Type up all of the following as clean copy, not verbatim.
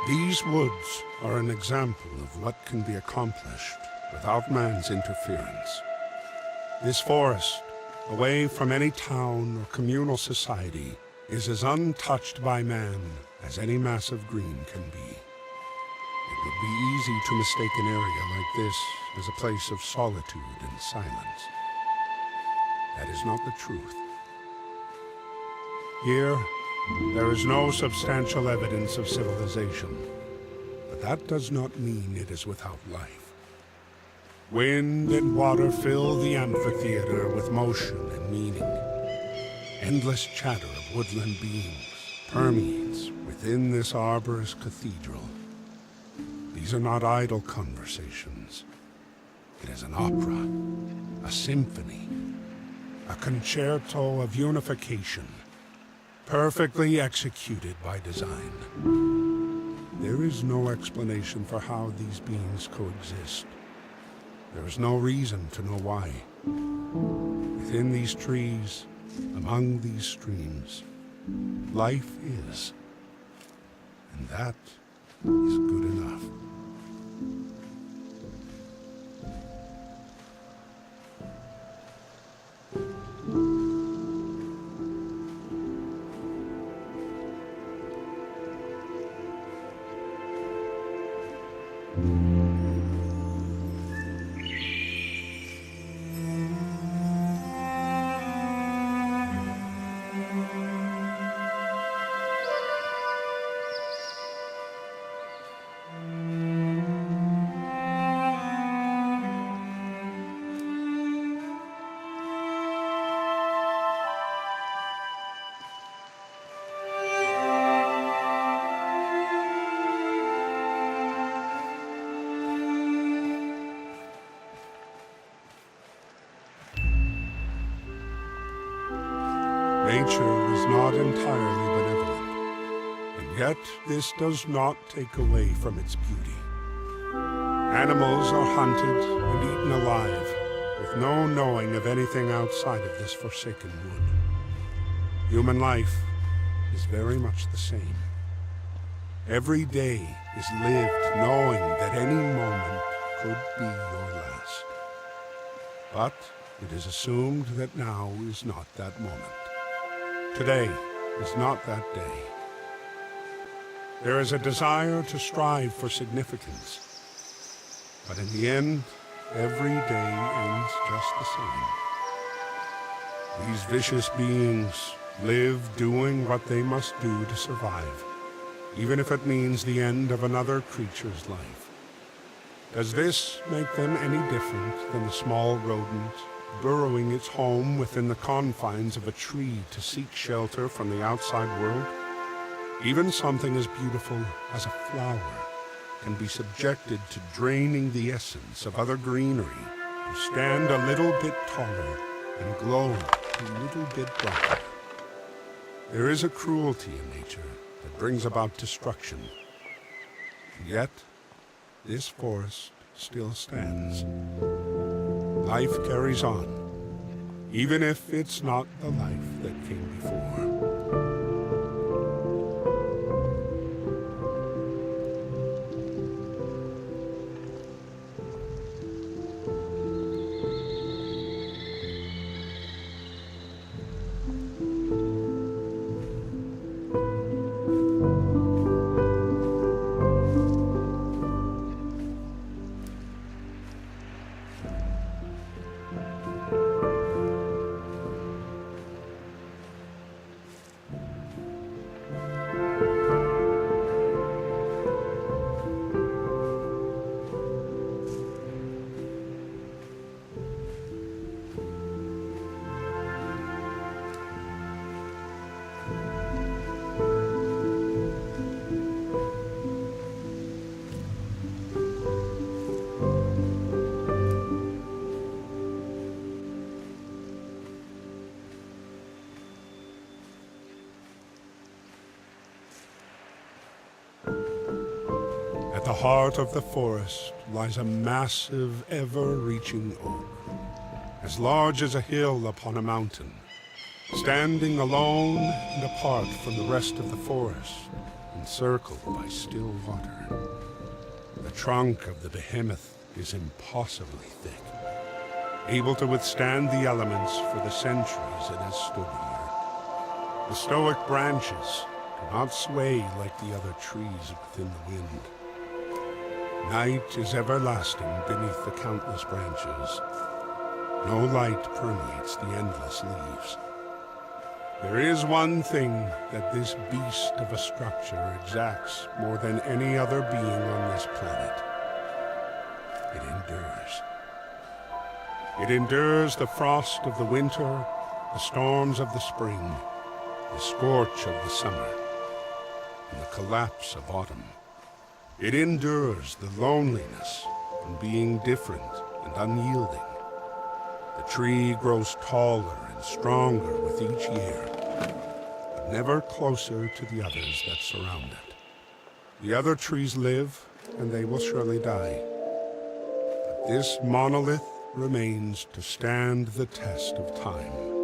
These woods are an example of what can be accomplished without man's interference. This forest, away from any town or communal society, is as untouched by man as any mass of green can be. It would be easy to mistake an area like this as a place of solitude and silence. That is not the truth. Here, there is no substantial evidence of civilization, but that does not mean it is without life. Wind and water fill the amphitheater with motion and meaning. Endless chatter of woodland beings permeates within this arborous cathedral. These are not idle conversations. It is an opera, a symphony, a concerto of unification, perfectly executed by design. There is no explanation for how these beings coexist. There is no reason to know why. Within these trees, among these streams, life is. And that is good enough. Nature is not entirely benevolent, and yet this does not take away from its beauty. Animals are hunted and eaten alive, with no knowing of anything outside of this forsaken wood. Human life is very much the same. Every day is lived knowing that any moment could be your last. But it is assumed that now is not that moment. Today is not that day. There is a desire to strive for significance, but in the end, every day ends just the same. These vicious beings live doing what they must do to survive, even if it means the end of another creature's life. Does this make them any different than the small rodent burrowing its home within the confines of a tree to seek shelter from the outside world? Even something as beautiful as a flower can be subjected to draining the essence of other greenery to stand a little bit taller and glow a little bit brighter. There is a cruelty in nature that brings about destruction. And yet, this forest still stands. Life carries on, even if it's not the life that came before. At the heart of the forest lies a massive, ever-reaching oak, as large as a hill upon a mountain, standing alone and apart from the rest of the forest, and encircled by still water. The trunk of the behemoth is impossibly thick, able to withstand the elements for the centuries it has stood here. The stoic branches do not sway like the other trees within the wind. Night is everlasting beneath the countless branches. No light permeates the endless leaves. There is one thing that this beast of a structure exacts more than any other being on this planet. It endures. It endures the frost of the winter, the storms of the spring, the scorch of the summer, and the collapse of autumn. It endures the loneliness from being different and unyielding. The tree grows taller and stronger with each year, but never closer to the others that surround it. The other trees live, and they will surely die. But this monolith remains to stand the test of time.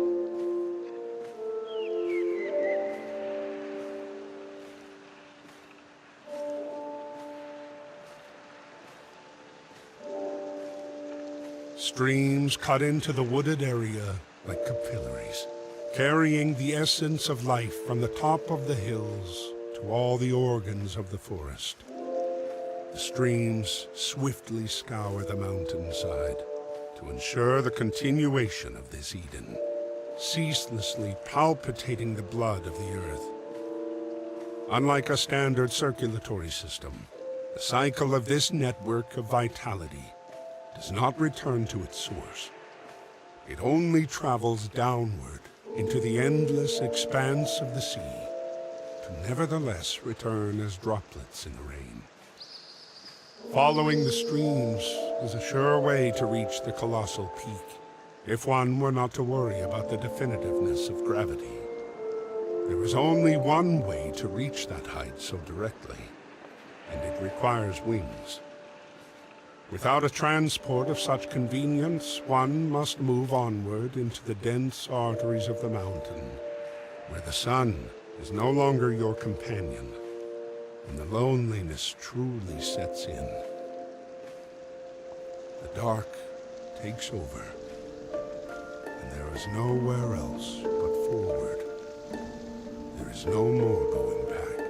Streams cut into the wooded area like capillaries, carrying the essence of life from the top of the hills to all the organs of the forest. The streams swiftly scour the mountainside to ensure the continuation of this Eden, ceaselessly palpitating the blood of the earth. Unlike a standard circulatory system, the cycle of this network of vitality does not return to its source. It only travels downward into the endless expanse of the sea, to nevertheless return as droplets in the rain. Following the streams is a sure way to reach the colossal peak, if one were not to worry about the definitiveness of gravity. There is only one way to reach that height so directly, and it requires wings. Without a transport of such convenience, one must move onward into the dense arteries of the mountain, where the sun is no longer your companion, and the loneliness truly sets in. The dark takes over, and there is nowhere else but forward. There is no more going back.